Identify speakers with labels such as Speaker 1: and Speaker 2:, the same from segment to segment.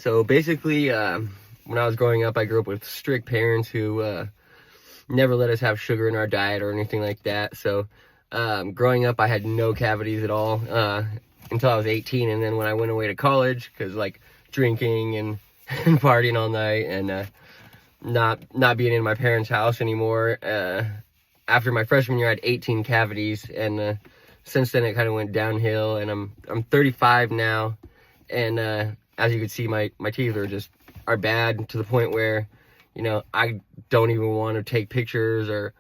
Speaker 1: So basically, when I was growing up, I grew up with strict parents who never let us have sugar in our diet or anything like that. So growing up, I had no cavities at all until I was 18. And then when I went away to college, because like drinking and, and partying all night and not being in my parents' house anymore, after my freshman year, I had 18 cavities. And since then, it kind of went downhill. And I'm 35 now. And as you can see, my teeth are bad to the point where, you know, I don't even want to take pictures or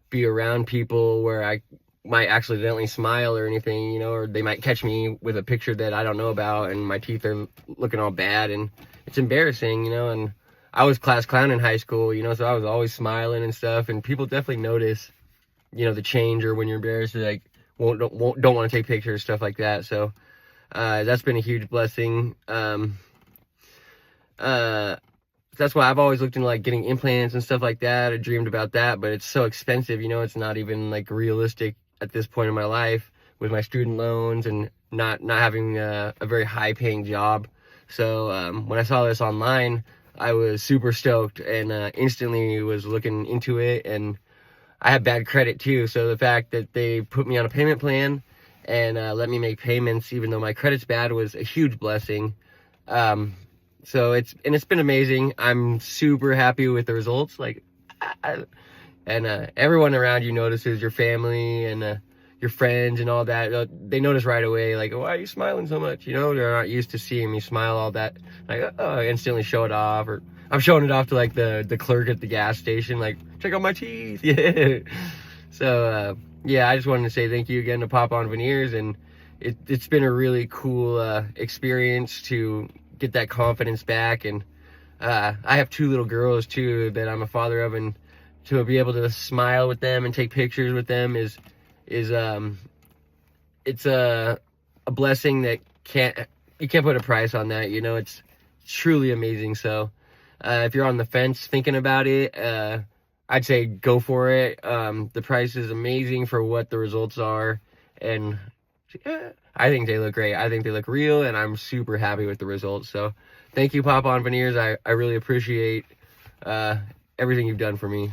Speaker 1: be around people where I might accidentally smile or anything, you know, or they might catch me with a picture that I don't know about and my teeth are looking all bad, and it's embarrassing, you know. And I was class clown in high school, you know, so I was always smiling and stuff, and people definitely notice, you know, the change, or when you're embarrassed, like don't want to take pictures, stuff like that. So that's been a huge blessing. That's why I've always looked into like getting implants and stuff like that. I dreamed about that, but it's so expensive, you know. It's not even like realistic at this point in my life with my student loans and not having a very high paying job. So when I saw this online, I was super stoked and instantly was looking into it. And I have bad credit too, so the fact that they put me on a payment plan and let me make payments even though my credit's bad was a huge blessing. So it's been amazing. I'm super happy with the results. Like, everyone around you notices, your family and your friends and all that. They notice right away, like, why are you smiling so much? You know, they're not used to seeing me smile all that. Like, I instantly show it off, or I'm showing it off to like the clerk at the gas station, like, check out my teeth. Yeah. So yeah, I just wanted to say thank you again to Pop on Veneers, and it's been a really cool experience to get that confidence back. And I have 2 little girls too that I'm a father of, and to be able to smile with them and take pictures with them is it's a blessing that you can't put a price on that, you know. It's truly amazing. So if you're on the fence thinking about it, I'd say go for it. The price is amazing for what the results are, and I think they look great. I think they look real, and I'm super happy with the results. So thank you, Pop on Veneers. I really appreciate everything you've done for me.